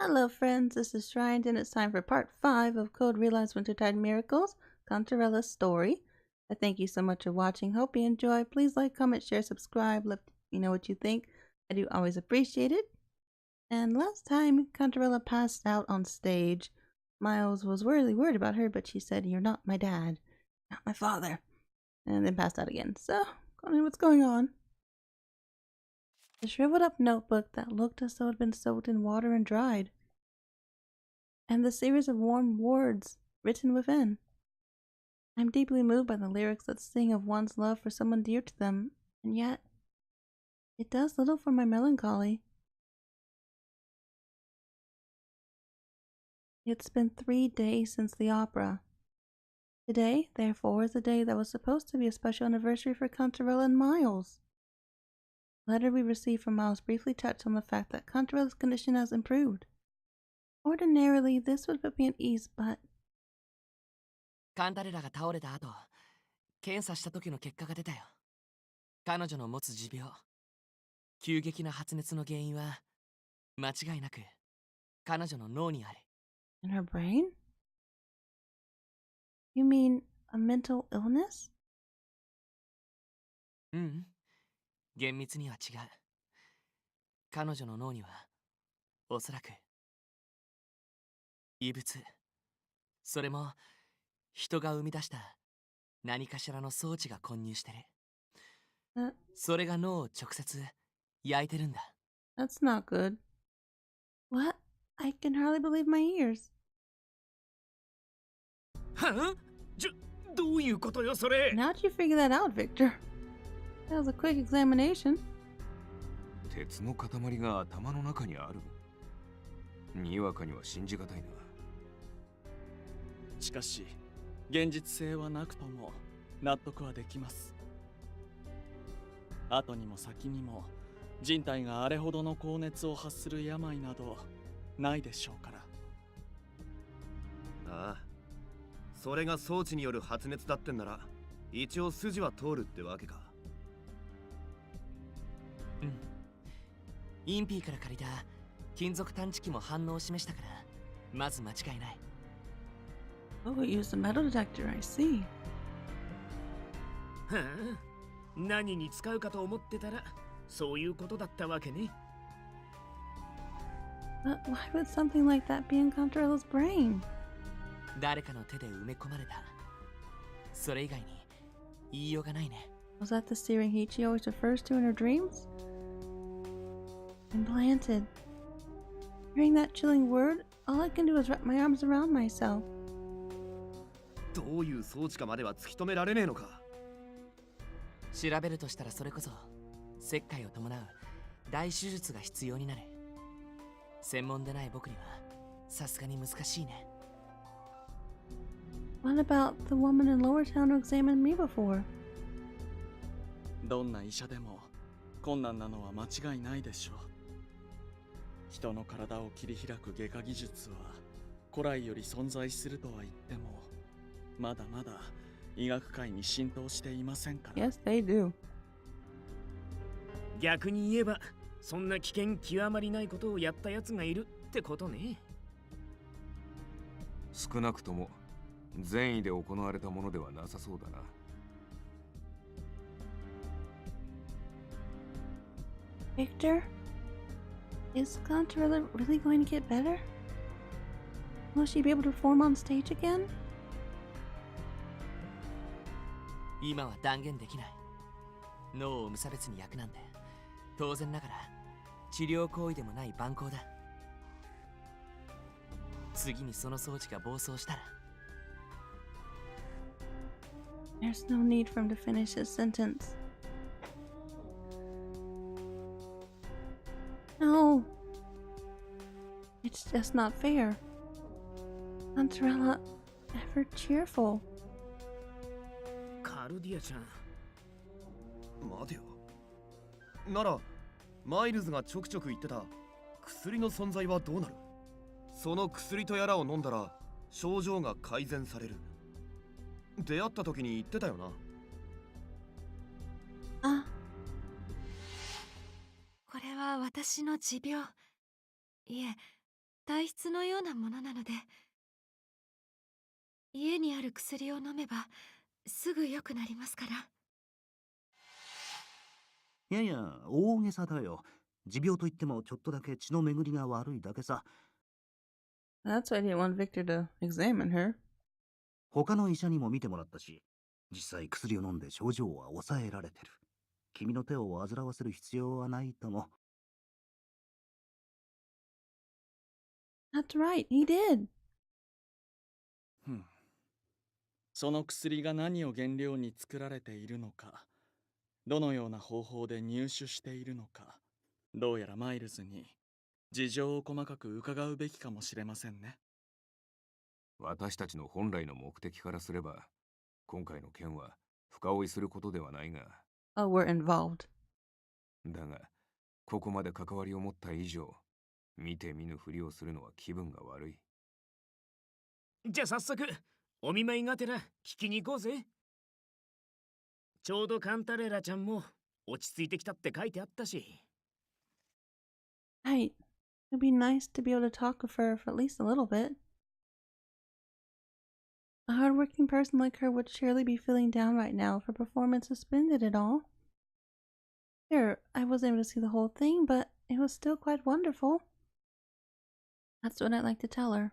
Hello friends, this is Shrined and it's time for part 5 of Code Realize Wintertide Miracles, Cantraella's story. I thank you so much for watching. Hope you enjoy. Please like, comment, share, subscribe. Let me know what you think. I do always appreciate it. And last time, Cantraella passed out on stage. Miles was really worried about her, but she said, "You're not my dad, not my father," and then passed out again. So, what's going on? The shriveled up notebook that looked as though it had been soaked in water and dried, and the series of warm words written within. I'm deeply moved by the lyrics that sing of one's love for someone dear to them, and yet it does little for my melancholy. It's been 3 days since the opera. Today, therefore, is the day that was supposed to be a special anniversary for Cantraella and Miles. The letter we received from Miles briefly touched on the fact that Cantraella's condition has improved. Ordinarily, this would put me at ease, but... カンタレラが倒れた後、検査した時の結果が出たよ。彼女の持つ持病、急激な発熱の原因は、間違いなく彼女の脳にある。In her brain? You mean a mental illness? 厳密には違う。彼女の脳には、おそらく、異物、それも、人が生み出した何かしらの装置が混入してる。それが脳を直接焼いてるんだ。That's not good. What? I can hardly believe my ears. はぁ？どういうことよそれ？ How'd you figure that out, Victor? That was a quick examination. 鉄の塊が頭の中にある？にわかには信じがたいな。しかし、現実性はなくとも納得はできます。後にも先にも人体があれほどの高熱を発する病などないでしょうから。ああ、それが装置による発熱だってんなら一応筋は通るってわけか。インピーから借りた金属探知機も反応を示したからまず間違いない。Oh, we used a metal detector, I see. はぁ？何に使うかと思ってたらそういうことだったわけね。But why would something like that be in Cantraella's brain? 誰かの手で埋め込まれた。それ以外に言いようがないね。Was that the searing heat she always refers to in her dreams? Implanted. Hearing that chilling word, all I can do is wrap my arms around myself. どういう装置かまでは突き止められねえのか。調べるとしたらそれこそ切開を伴う大手術が必要になる。専門でない僕にはさすがに難しいね。What about the woman in Lower Town who examined me before? どんな医者でも困難なのは間違いないでしょう。人の体を切り開く外科技術は古来より存在するとは言ってもまだまだ医学界に浸透していませんから。Yes, they do. 逆に言えばそんな危険極まりないことをやったやつがいるってことね。少なくとも善意で行われたものではなさそうだな。Victor? Is Cantraella really going to get better? Will she be able to perform on stage again? 今は断言できない。脳を無差別に焼くなんて当然ながら治療行為でもない蛮行だ。次にその装置が暴走したら There's no need for him to finish his sentence. No. It's just not fair. Cantraella, ever cheerful. カルディアちゃん。待てよ。ならマイルズがちょくちょく言ってた薬の存在はどうなる？その薬とやらを飲んだら症状が改善される。出会った時に言ってたよな。あ、これは私の持病。いえ、体質のようなものなので、家にある薬を飲めばすぐ良くなりますから。いやいや、大げさだよ。持病といってもちょっとだけ血の巡りが悪いだけさ。That's why I didn't want Victor to examine her. 他の医者にも見てもらったし、実際薬を飲んで症状は抑えられてる。君の手を煩わせる必要はないとも。That's right, he did. その薬が何を原料に作られているのか、どのような方法で入手しているのか、どうやらマイルズに事情を細かく伺うべきかもしれませんね。私たちの本来の目的からすれば、今回の件は深追いすることではないが。Oh, we're involved. だが、ここまで関わりを持った以上、見て見ぬふりをするのは気分が悪い。じゃあ早速お見舞いがてら聞きに行こうぜ。ちょうどカンタレラちゃんも落ち着いてきたって書いてあったし。Right. It'd be nice to be able to talk with her for at least a little bit. A hardworking person like her would surely be feeling down right now if her performance suspended it all. Sure, I wasn't able to see the whole thing, but it was still quite wonderful. That's what I'd like to tell her.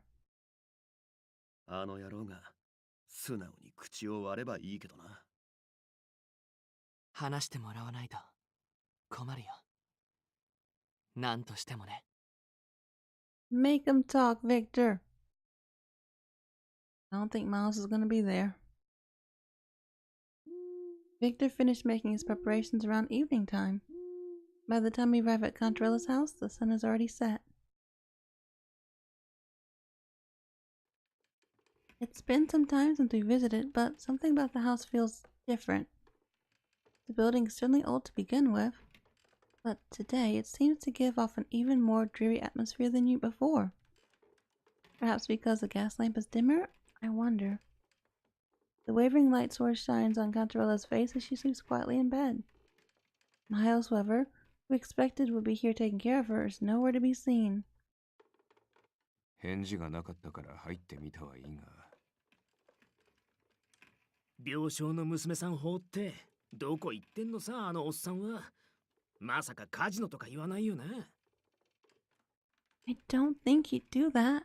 あの野郎が素直に口を割ればいいけどな。話してもらわないと困るよ。なんとしてもね。Make him talk, Victor. I don't think Miles is gonna be there. Victor finished making his preparations around evening time. By the time we arrive at Cantraella's house, the sun has already set. It's been some time since we visited, but something about the house feels different. The building is certainly old to begin with, but today it seems to give off an even more dreary atmosphere than before. Perhaps because the gas lamp is dimmer? I wonder. The wavering light source shines on Cantraella's face as she sleeps quietly in bed. Miles, however, who expected would be here taking care of her, is nowhere to be seen. 返事がなかったから入ってみたはいいが。病床の娘さん放ってどこ行ってんのさ、あのおっさんは。まさかカジノとか言わないよな。I don't think he'd do that.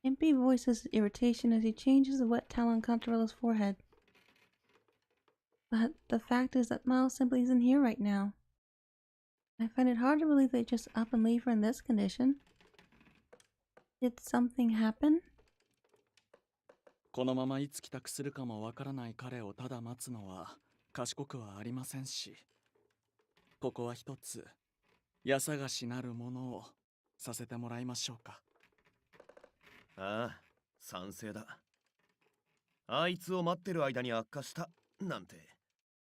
Impy voices irritation as he changes the wet towel on Cantraella's forehead. But the fact is that Miles simply isn't here right now. I find it hard to believe they just up and leave her in this condition. Did something happen? このままいつ帰宅するかもわからない彼をただ待つのは賢くはありませんし、ここは一つ家探しなるものをさせてもらいましょうか。ああ、賛成だ。あいつを待ってる間に悪化したなんて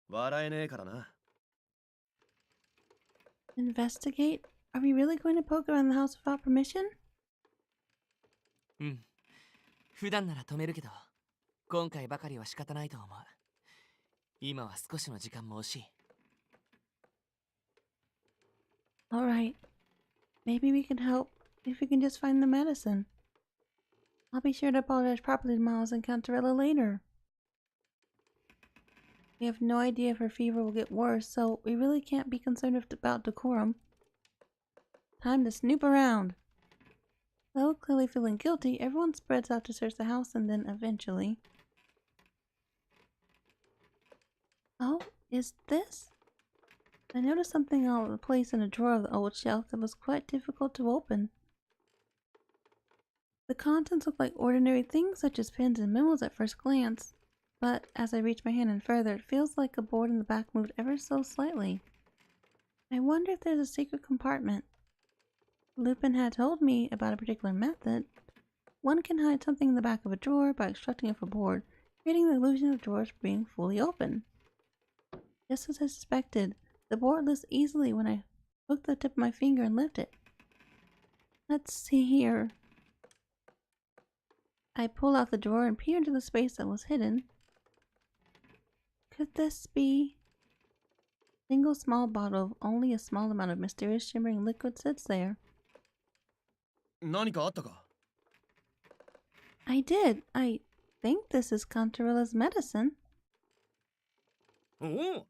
笑えねえからな。Investigate? Are we really going to poke around the house without permission? うん。普段なら止めるけど、今回ばかりは仕方ないと思う。今は少しの時間も惜しい。Alright. Maybe we can help if we can just find the medicine. I'll be sure to apologize properly to Miles and Cantraella later. We have no idea if her fever will get worse, so we really can't be concerned about decorum. Time to snoop around. Though clearly feeling guilty, everyone spreads out to search the house and then eventually... Oh, is this? I noticed something out of place in a drawer of the old shelf that was quite difficult to open. The contents look like ordinary things such as pens and memos at first glance, but as I reach my hand in further, it feels like a board in the back moved ever so slightly. I wonder if there's a secret compartment. Lupin had told me about a particular method. One can hide something in the back of a drawer by extracting it from a board, creating the illusion of drawers being fully open. Just as I suspected, the board lifts easily when I hook the tip of my finger and lift it. Let's see here. I pull out the drawer and peer into the space that was hidden. Could this be? A single small bottle of only a small amount of mysterious shimmering liquid sits there. 何かあったか？ I did. I think this is Cantraella's medicine. おお、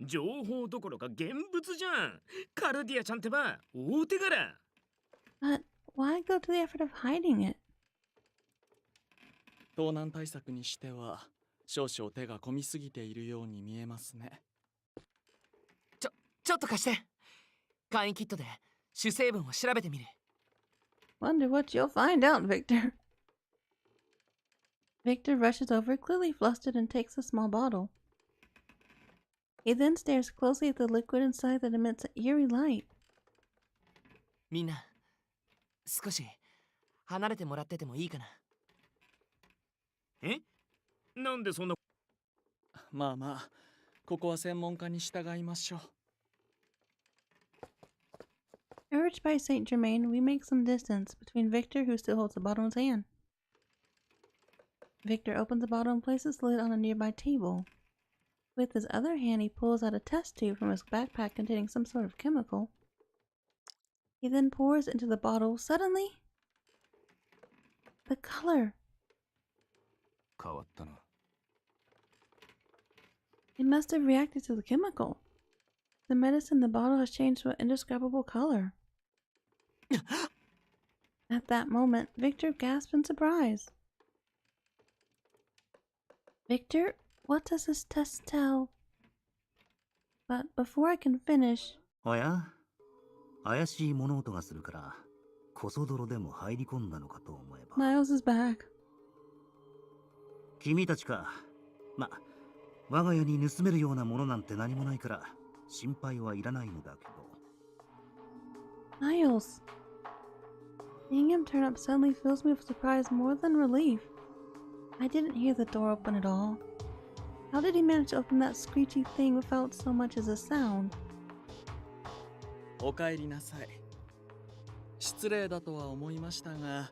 情報どころか現物じゃん。カルディアちゃんってば大手柄。 But why go to the effort of hiding it? 盗難対策にしては少々手が込みすぎているように見えますね。ちょっと貸して。簡易キットで主成分を調べてみる。Wonder what you'll find out, Victor. Victor rushes over, clearly flustered, and takes a small bottle. He then stares closely at the liquid inside that emits an eerie light. みんな、少し離れてもらっててもいいかな。え？なんでそんな。まあまあ、ここは専門家に従いましょう。Urged by Saint Germain, we make some distance between Victor, who still holds the bottle in his hand. Victor opens the bottle and places the lid on a nearby table. With his other hand, he pulls out a test tube from his backpack containing some sort of chemical. He then pours into the bottle. Suddenly, the color. 変わったな。It must have reacted to the chemical. The medicine in the bottle has changed to an indescribable color. At that moment, Victor gasped in surprise. Victor, what does this test tell? But before I can finish... おや、怪しい物音がするから、こそ泥でも入り込んだのかと思えば。Miles is back. 君たちか。我が家に盗めるようなものなんて何もないから、心配はいらないのだけど。Miles. Seeing him turn up suddenly fills me with surprise more than relief. I didn't hear the door open at all. How did he manage to open that screechy thing without so much as a sound? お帰りなさい。失礼だとは思いましたが、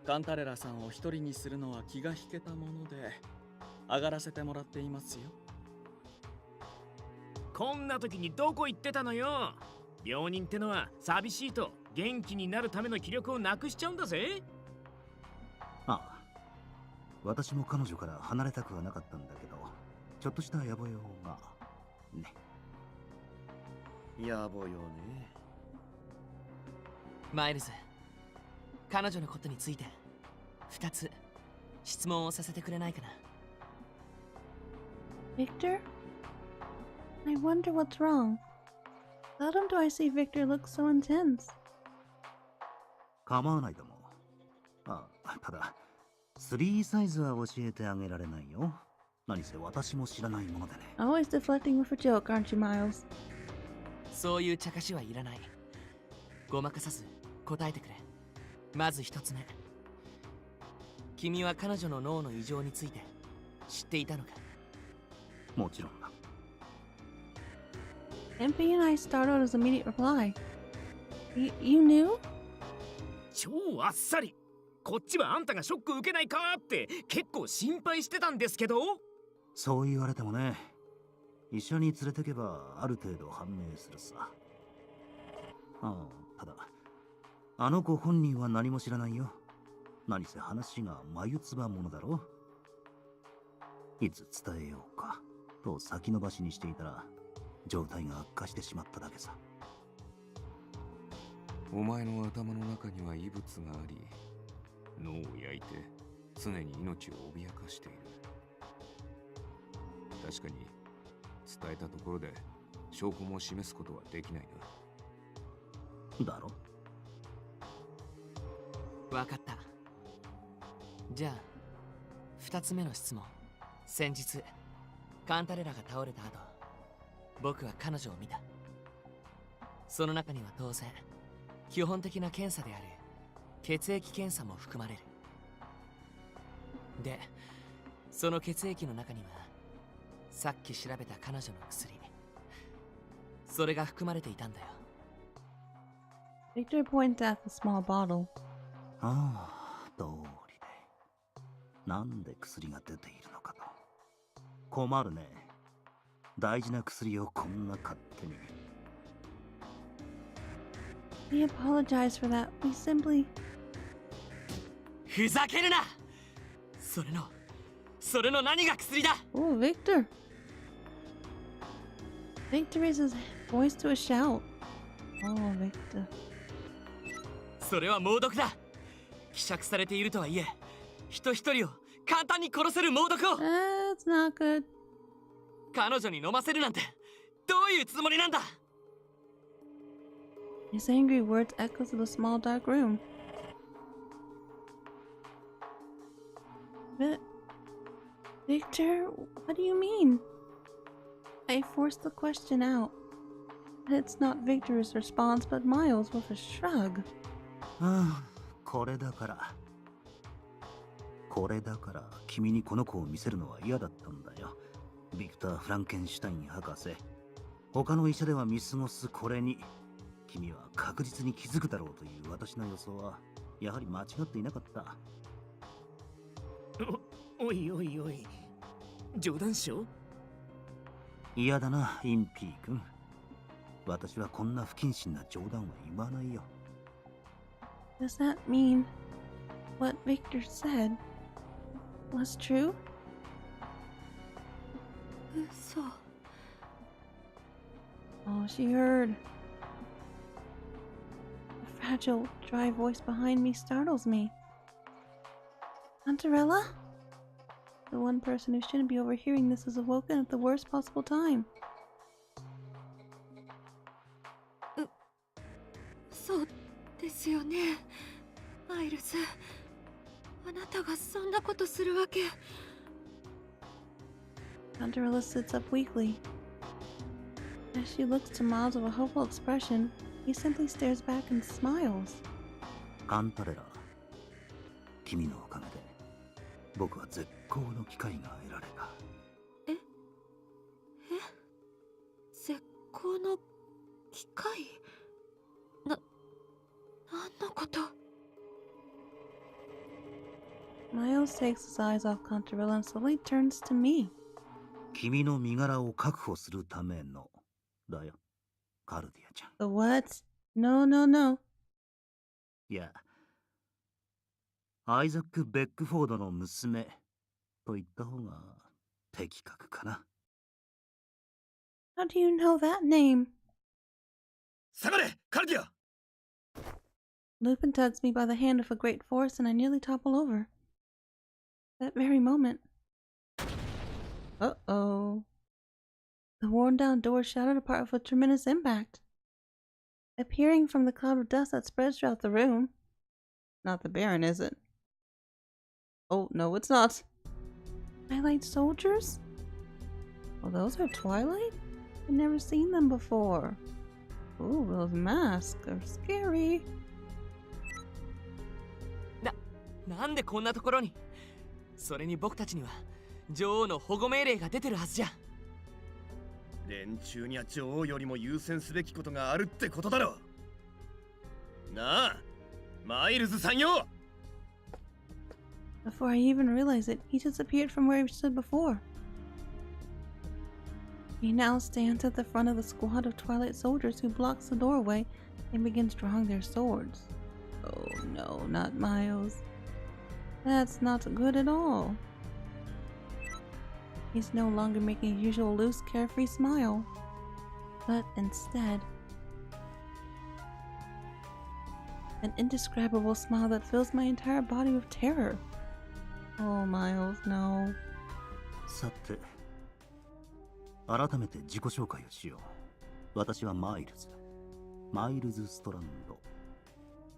カンタレラさんを一人にするのは気が引けたもので、上がらせてもらっていますよ。こんな時にどこ行ってたのよ。病人ってのは寂しいと元気になるための気力をなくしちゃうんだぜ。ああ、私も彼女から離れたくはなかったんだけど、ちょっとした野暮用がね。野暮用ね。マイルズ、彼女のことについて2つ質問をさせてくれないかな。Victor? I wonder what's wrong. Seldom do I see Victor look so intense. 構わないとも。ただ、3サイズは教えてあげられないよ。何せ私も知らないものでね。Always deflecting with a joke, aren't you, Miles? そういう茶化しはいらない。ごまかさず答えてくれ。まず1つ目。君は彼女の脳の異常について知っていたのか？もちろんだ。MP and I startled his immediate reply. You knew? 超あっさり。こっちはあんたがショック受けないかって結構心配してたんですけど。そう言われてもね、医者に連れてけばある程度判明するさ。ただ、あの子本人は何も知らないよ。何せ話が眉唾ものだろ。いつ伝えようかと先延ばしにしていたら、状態が悪化してしまっただけさ。お前の頭の中には異物があり、脳を焼いて常に命を脅かしている。確かに伝えたところで証拠も示すことはできないな。だろ？わかった。じゃあ2つ目の質問。先日カンタレラが倒れた後、僕は彼女を見た。その中には当然基本的な検査である血液検査も含まれる。で、その血液の中にはさっき調べた彼女の薬、それが含まれていたんだよ。Victor points at the small bottle. 通りで。なんで薬が出ているのかと。困るね。大事な薬をこんな勝手に。We apologize for that. We simply ふざけるな。それの何が薬だ。 Oh, Victor. Victor raises his voice to a shout. Oh, Victor. それは猛毒だ。希釈されているとはいえ、人一人を簡単に殺せる猛毒を That's not good. 彼女に飲ませるなんてどういうつもりなんだ。 His angry words echo through the small dark room. But Victor, what do you mean? I forced the question out. It's not Victor's response, but Miles with a shrug. ああ、これだから君にこの子を見せるのは嫌だったんだよ。ビクター・フランケンシュタイン博士。他の医者では見過ごすこれに君は確実に気づくだろうという私の予想はやはり間違っていなかった。おいおいおい、冗談しょ。嫌だな、インピー君。私はこんな不謹慎な冗談は言わないよ。Does that mean what Victor said was true? 嘘。Oh, she heard. The fragile, dry voice behind me startles me. Cantraella? The one person who shouldn't be overhearing this is awoken at the worst possible time. そうですよね、マイルズ。あなたがそんなことするわけ。Cantraella sits up weakly. As she looks to Miles with a hopeful expression, he simply stares back and smiles. カンタレラ、君のおかげで僕は絶好の機会が得られた。絶好の機会？何のこと？ Miles takes his eyes off Cantraella and slowly turns to me. 君の身柄を確保するためのだよ、カルディアちゃん。 The what? No, no, no. いや、アイザック・ベックフォードの娘と言った方が的確かな。How do you know that name? 下がれ、カルディア。 Lupin tugs me by the hand with a great force and I nearly topple over. That very moment. Uh-oh. The worn-down door shattered apart with a tremendous impact. Appearing from the cloud of dust that spreads throughout the room. Not the Baron, is it? Oh, no, it's not. Twilight soldiers? Oh, those are Twilight? I've never seen them before. Ooh, those masks are scary. なんでこんなところに。それに僕たちには女王の保護命令が出てるはずじゃ。連中には女王よりも優先すべきことがあるってことだろ。なあ、マイルズさんよ。 Before I even realized it, he disappeared from where he stood before. He now stands at the front of the squad of Twilight soldiers who blocks the doorway and begins drawing their swords. Oh no, not Miles. That's not good at all. He's no longer making his usual loose, carefree smile, but instead, an indescribable smile that fills my entire body with terror. Oh, Miles, no. さて、改めて自己紹介をしよう。私はマイルズ・ストランド。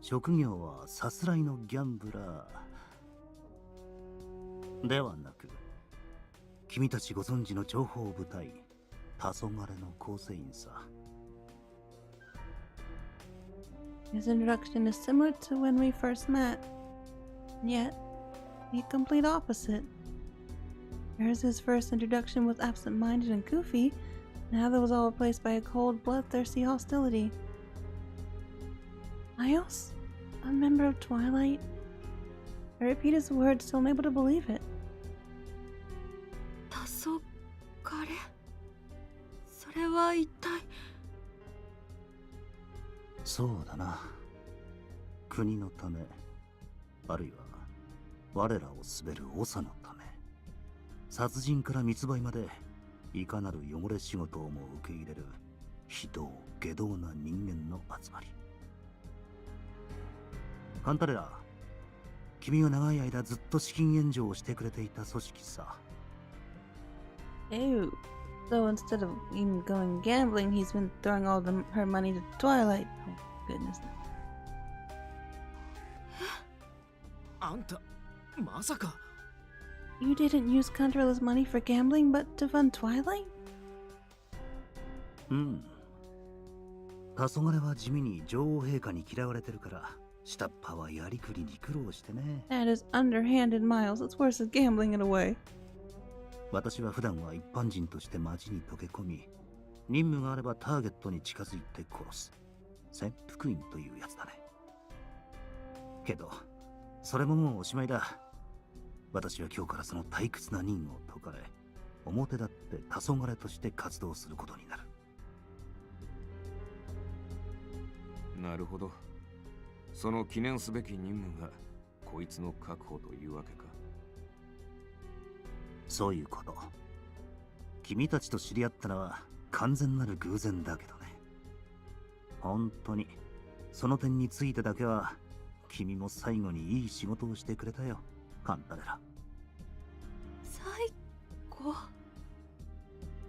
職業はさすらいのギャンブラーではなく、君たちご存知の諜報部隊、黄昏の構成員さ。His introduction is similar to when we first met, and yet the complete opposite. Whereas his first introduction was absent-minded and goofy, now that was all replaced by a cold, bloodthirsty hostility. Miles? A member of Twilight? I repeat his words, still unable to believe it. 黄昏？それは一体。そうだな。国のため、あるいは我らを滑る長のため、殺人から密売までいかなる汚れ仕事をも受け入れる非道下道な人間の集まり。カンタレラ、君が長い間ずっと資金援助をしてくれていた組織さ。Ew. So instead of even going gambling, he's been throwing all her money to Twilight. Oh, goodness. あんた、まさか。You didn't use Cantraella's money for gambling, but to fund Twilight? うん。黄昏は地味に女王陛下に嫌われてるから、下っ端はやりくりに苦労してね。That is underhanded, Miles. It's worse than gambling in a way. 私は普段は一般人として街に溶け込み、任務があればターゲットに近づいて殺す。潜伏員というやつだね。けど、それももうおしまいだ。私は今日からその退屈な任を解かれ、表立って黄昏として活動することになる。なるほど。その記念すべき任務がこいつの確保というわけか。そういうこと。君たちと知り合ったのは完全なる偶然だけどね。本当にその点についてだけは君も最後にいい仕事をしてくれたよ、カンタレラ。最後。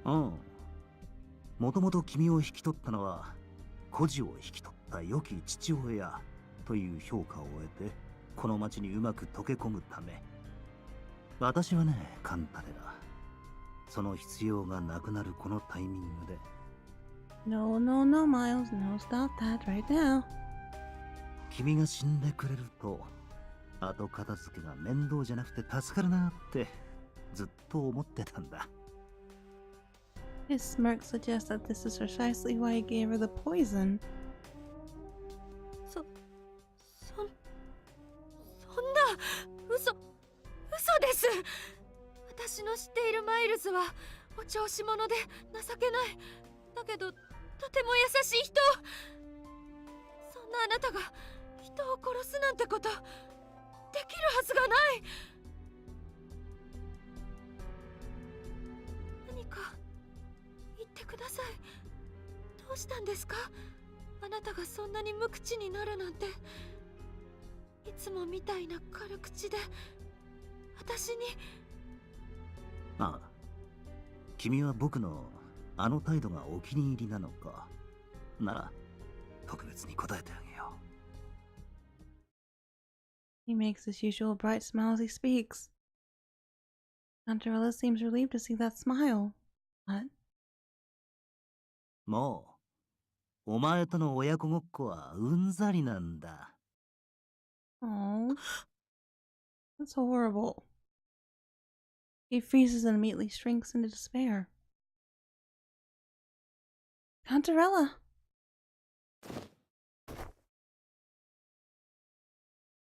うん。もともと君を引き取ったのは孤児を引き取った良き父親という評価を得て、この町にうまく溶け込むため。私はね、カンタレラ、その必要がなくなるこのタイミングで。No, no, no, Miles. No, stop that right now. 君が死んでくれると、後片付けが面倒じゃなくて助かるなってずっと思ってたんだ。His smirk suggests that this is precisely why he gave her the poison. そんな嘘です。私の知っているマイルズはお調子者で情けない。だけどとても優しい人。そんなあなたが人を殺すなんてことできるはずがない。何か言ってください。どうしたんですか？あなたがそんなに無口になるなんて。いつもみたいな軽口で私に。ああ、君は僕のあの態度がお気に入りなのか。なら特別に答えてあげよう。 He makes his usual bright smile as he speaks. Cantraella seems relieved to see that smile. What? もうお前との親子ごっこはうんざりなんだ。Oh, that's horrible. He freezes and immediately shrinks into despair. Cantraella!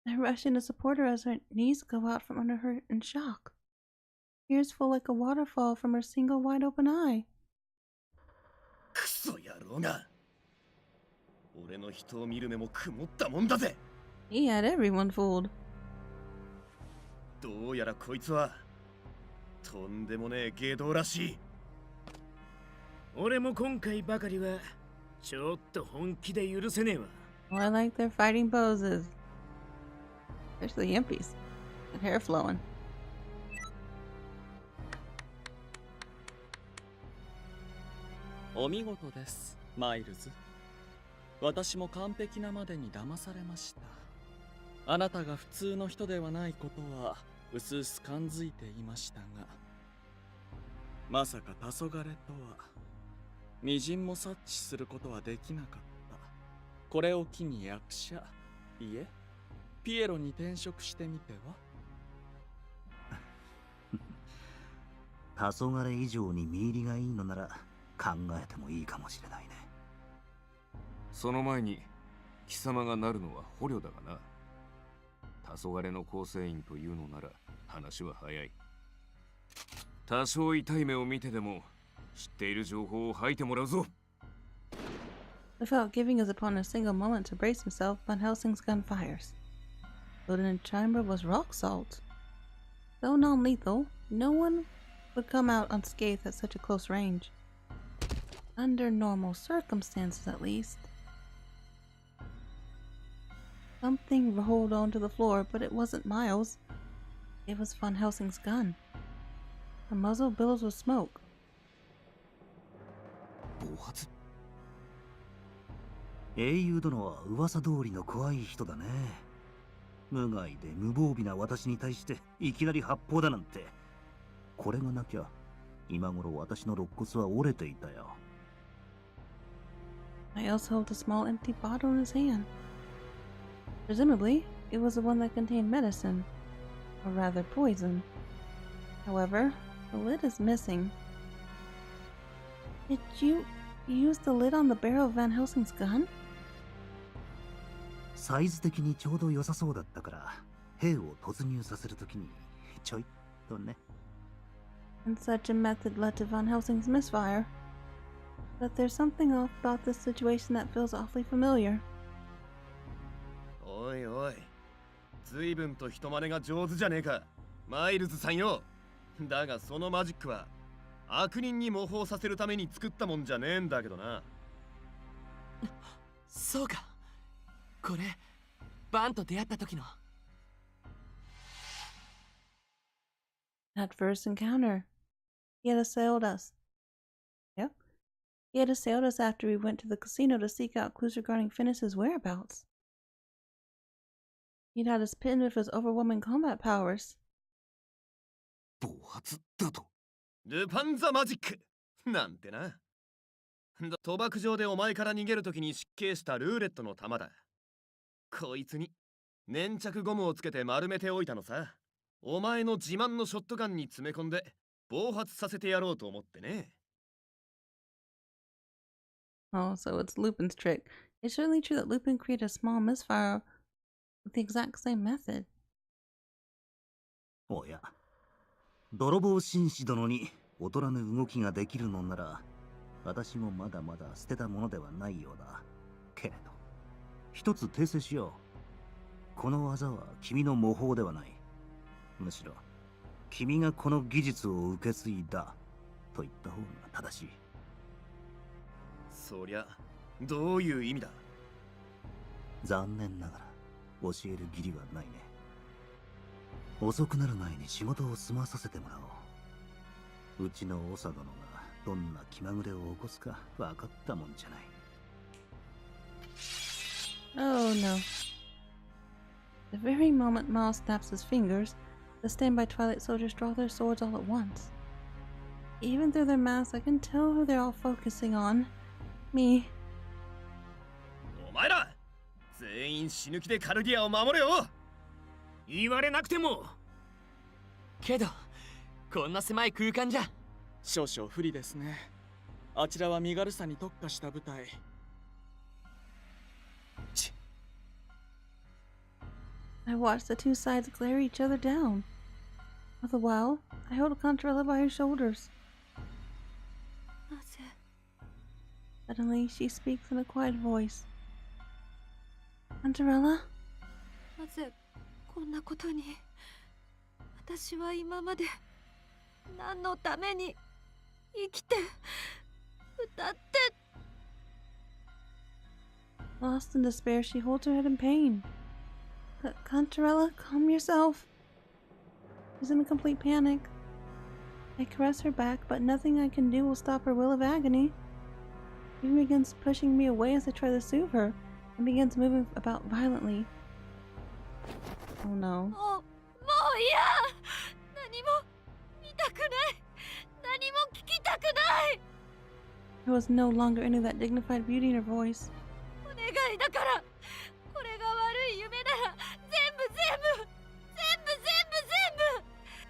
I rush in to support her as her knees go out from under her in shock. Tears fall like a waterfall from her single wide open eye. クソ野郎が。俺の人を見る目も曇ったもんだぜ。He had everyone fooled. どうやらこいつはとんでもねえ外道らしい。俺も今回ばかりはちょっと本気で許せねえわ。 Oh, I like their fighting poses. Especially Impy's. And hair flowing. お見事です、マイルズ。私も完璧なまでに騙されました。あなたが普通の人ではないことはうすうす感づいていましたが、まさか黄昏とは微塵も察知することはできなかった。これを機に役者、いえピエロに転職してみては。黄昏以上に見入りがいいのなら考えてもいいかもしれないね。その前に貴様がなるのは捕虜だがな。黄昏の構成員というのなら話は早い。多少痛い目を見てでも知っている情報を吐いてもらうぞ。 Without giving his opponent a single moment to brace himself, Van Helsing's gun fires. Loaded in chamber was rock salt. Though non-lethal, no one would come out unscathed at such a close range. Under normal circumstances, at least. Something rolled onto the floor, but it wasn't Miles. It was Van Helsing's gun. The muzzle billows with smoke. 暴発。英雄殿は噂通りの怖い人だね。無害で無防備な私に対していきなり発砲だなんて。これがなきゃ今頃私の肋骨は折れていたよ。Miles held a small empty bottle in his hand. Presumably, it was the one that contained medicine, or rather poison. However, the lid is missing. Did you use the lid on the barrel of Van Helsing's gun? サイズ的にちょうど良さそうだったから兵を突入させるときにちょいっとね。And such a method led to Van Helsing's misfire. But there's something off about this situation that feels awfully familiar. おいおい、随分と人真似が上手じゃねえか、マイルズさんよ。だがそのマジックは悪人に模倣させるために作ったもんじゃねえんだけどな。そうか。これ、バンと出会った時の。At first encounter, he had assailed us. Yep. He had assailed us after we went to the casino to seek out clues regarding Finis's whereabouts. He'd had us pinned with his overwhelming combat powers. 暴発だと。ルパンザマジックなんてな。賭博場でお前から逃げるときに失敬したルーレットの玉だ。こいつに粘着ゴムをつけて丸めておいたのさ。お前の自慢のショットガンに詰め込んで暴発させてやろうと思ってね。Oh, so it's Lupin's trick. It's certainly true that Lupin created a small misfire with the exact same method. おや、泥棒紳士殿に劣らぬ動きができるのなら、私もまだまだ捨てたものではないようだ。けれど、一つ訂正しよう。この技は君の模倣ではない。むしろ、君がこの技術を受け継いだと言った方が正しい。そりゃ、どういう意味だ？残念ながら教える義理はないね。遅くなる前に仕事を済まさせてもらおう。うちの長殿がどんな気まぐれを起こすか分かったもんじゃない。Oh no. The very moment Miles snaps his fingers, the standby Twilight soldiers draw their swords all at once. Even through their masks, I can tell who they're all focusing on. Me. お前ら全員死ぬ気でカルディアを守れよ。言われなくても。けど、こんな狭い空間じゃ。少々不利ですね。あちらは身軽さに特化した部隊。I watched the two sides glare each other down. All the while, I held Cantraella by her shoulders. なぜ Suddenly, she speaks in a quiet voice. Cantraella? なぜこんなことに。私は今まで何のために生きて歌って。 Lost in despair, she holds her head in pain. Cantraella, calm yourself. She's in a complete panic. I caress her back, but nothing I can do will stop her will of agony. She begins pushing me away as I try to soothe her, and begins moving about violently. Oh no. もう嫌。何も見たくない。何も聞きたくない。 There was no longer any of that dignified beauty in her voice. お願いだから。これが悪い夢なら全部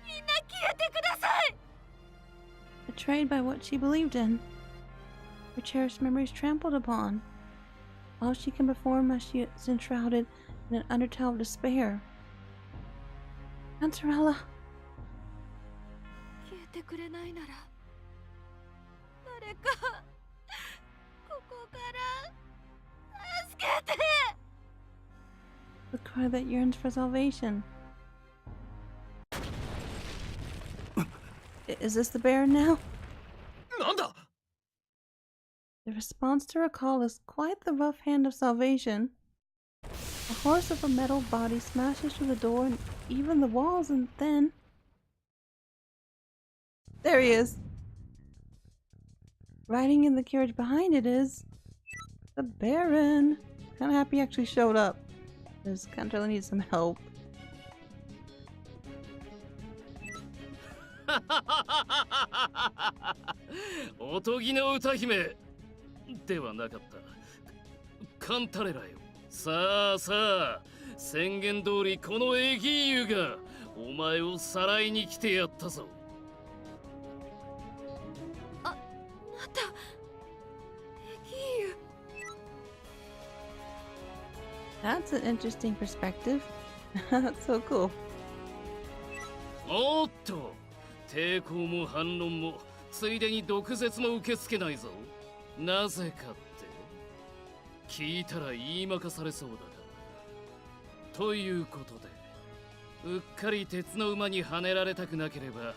みんな消えてください。 Betrayed by what she believed in. Her cherished memories trampled upon. All she can perform as she is enshrouded in an undertow of despair. Cantraella. 消えてくれないなら誰かここから助けて。 The cry that yearns for salvation. Is this the Baron now? なんだ The response to her call is quite the rough hand of salvation. A horse with a metal body smashes through the door and even the walls, and then... There he is! Riding in the carriage behind it is... the Baron! Kinda happy he actually showed up. Because Cantraella needs some help. おとぎの歌姫ではなかったカンタレラよ。さあさあ、宣言通りこのエギーユがお前をさらいに来てやったぞ。またエギーユ。 That's an interesting perspective. That's so cool. おっと、抵抗も反論もついでに毒舌も受け付けないぞ。なぜかって聞いたら言いまかされそうだから。ということで、うっかり鉄の馬にはねられたくなければ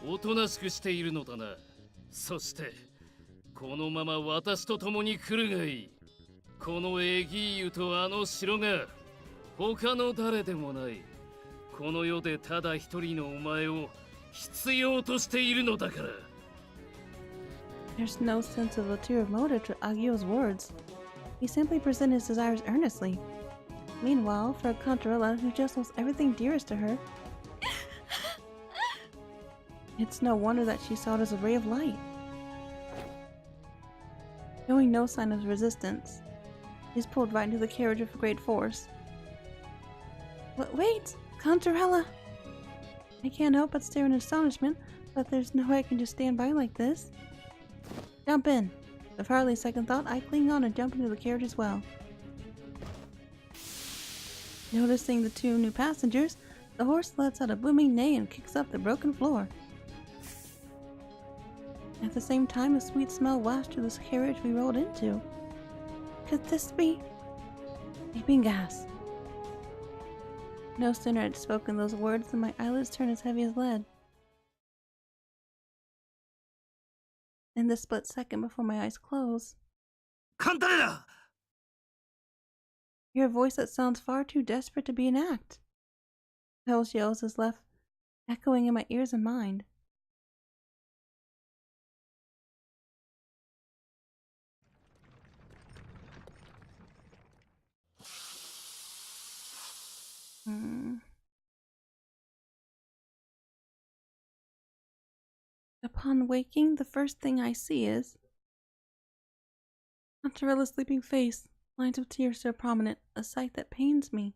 おとなしくしているのだな。そしてこのまま私と共に来るがいい。このエギーユとあの城が他の誰でもないこの世でただ一人のお前を必要としているのだから。 There's no sense of ulterior motive to Agio's words. He simply presented his desires earnestly. Meanwhile, for Cantraella, who just lost everything dearest to her, it's no wonder that she saw it as a ray of light. Showing no sign of resistance, he's pulled right into the carriage with great force. Wait! Cantraella! I can't help but stare in astonishment, but there's no way I can just stand by like this. Jump in. With hardly a second thought, I cling on and jump into the carriage as well. Noticing the two new passengers, the horse lets out a booming neigh and kicks up the broken floor. At the same time, a sweet smell wafts through the carriage we rolled into. Could this be? Sleeping gas. No sooner had spoken those words than my eyelids turned as heavy as lead. In the split second before my eyes close, カンタレラ hear a voice that sounds far too desperate to be an act. Hell's yells is left echoing in my ears and mind. Upon waking, the first thing I see is Cantraella's sleeping face, lines of tears so prominent, a sight that pains me.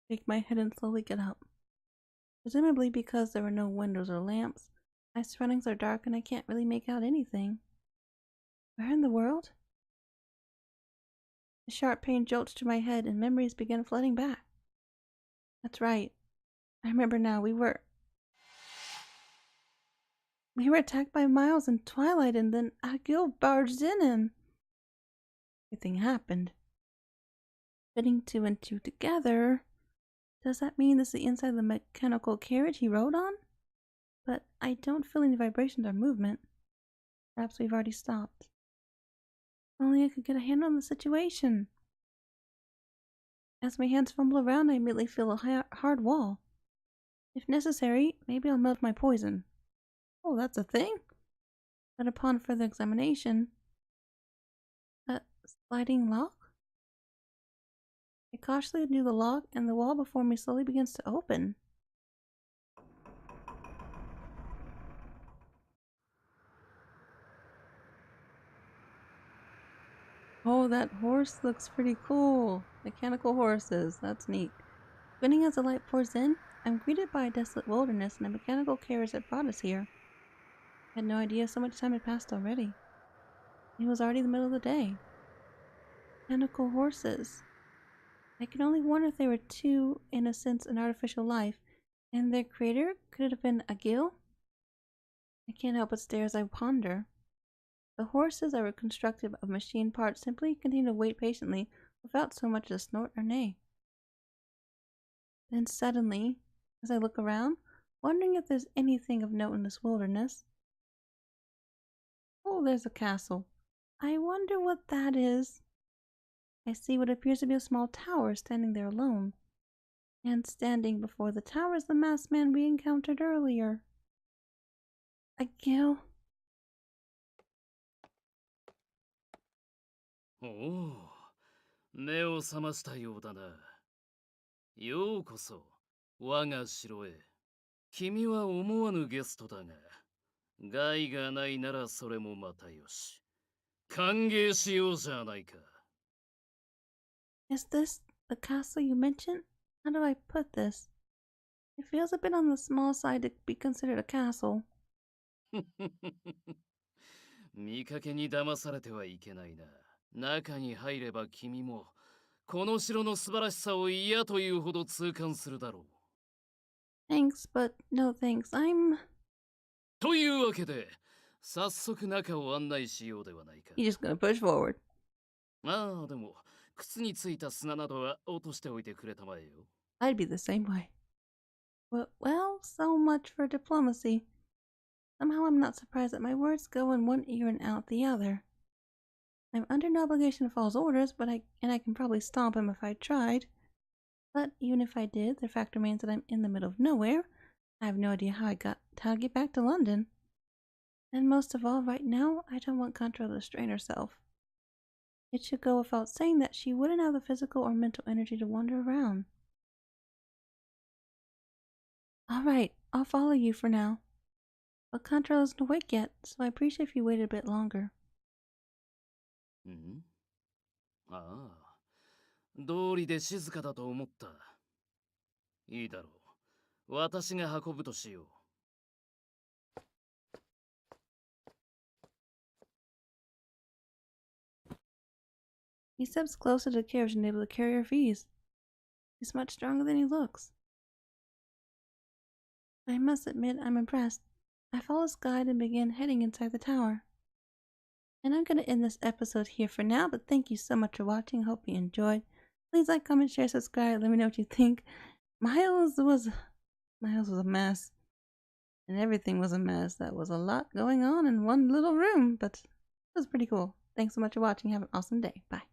Shake my head and slowly get up. Presumably because there were no windows or lamps, my surroundings are dark and I can't really make out anything. Where in the world? A sharp pain jolts to my head and memories begin flooding back. That's right. I remember now, we were attacked by Miles and Twilight, and then Agil barged in and everything happened. Putting two and two together, does that mean this is the inside of the mechanical carriage he rode on? But I don't feel any vibrations or movement. Perhaps we've already stopped. If only I could get a handle on the situation. As my hands fumble around, I immediately feel a hard wall. If necessary, maybe I'll melt my poison. Oh, that's a thing? But upon further examination... A sliding lock? I cautiously undo the lock, and the wall before me slowly begins to open. Oh, that horse looks pretty cool. Mechanical horses, that's neat. Spinning as the light pours in, I'm greeted by a desolate wilderness and a mechanical carriage that brought us here. I had no idea so much time had passed already. It was already the middle of the day. Mechanical horses. I can only wonder if they were too, in a sense, an artificial life, and their creator could it have been Agil? I can't help but stare as I ponder. The horses that were constructed of machine parts simply continue to wait patiently without so much as a snort or neigh. Then suddenly, as I look around, Wondering if there's anything of note in this wilderness. Oh, there's a castle. I wonder what that is. I see what appears to be a small tower standing there alone. And standing before the tower is the masked man we encountered earlier. A gill. おお、目を覚ましたようだな。ようこそ、我が城へ。君は思わぬゲストだが、害がないならそれもまたよし。歓迎しようじゃないか。Is this the castle you mentioned? How do I put this? It feels a bit on the small side to be considered a castle. 見かけに騙されてはいけないな。中に入れば君も、この城の素晴らしさを嫌というほど痛感するだろう。Thanks, but no thanks. I'm... というわけで、早速中を案内しようではないか。You're just gonna push forward. ああ、でも、靴についた砂などは落としておいてくれたまえよ。I'd be the same way. Well, so much for diplomacy. Somehow I'm not surprised that my words go in one ear and out the other. I'm under no obligation to follow his orders, but I can probably stomp him if I tried. But even if I did, the fact remains that I'm in the middle of nowhere. I have no idea how to get back to London. And most of all, right now, I don't want Cantraella to strain herself. It should go without saying that she wouldn't have the physical or mental energy to wander around. Alright, I'll follow you for now. But Cantraella isn't awake yet, so I appreciate if you waited a bit longer. ん？ああ、道理で静かだと思った。いいだろう。私が運ぶとしよう。He steps closer to the carriage and able to carry her ease. He's much stronger than he looks. I must admit I'm impressed. I follow his guide and begin heading inside the tower. And I'm going to end this episode here for now, but thank you so much for watching. Hope you enjoyed. Please like, comment, share, subscribe. Let me know what you think. Miles was a mess. And everything was a mess. That was a lot going on in one little room, but it was pretty cool. Thanks so much for watching. Have an awesome day. Bye.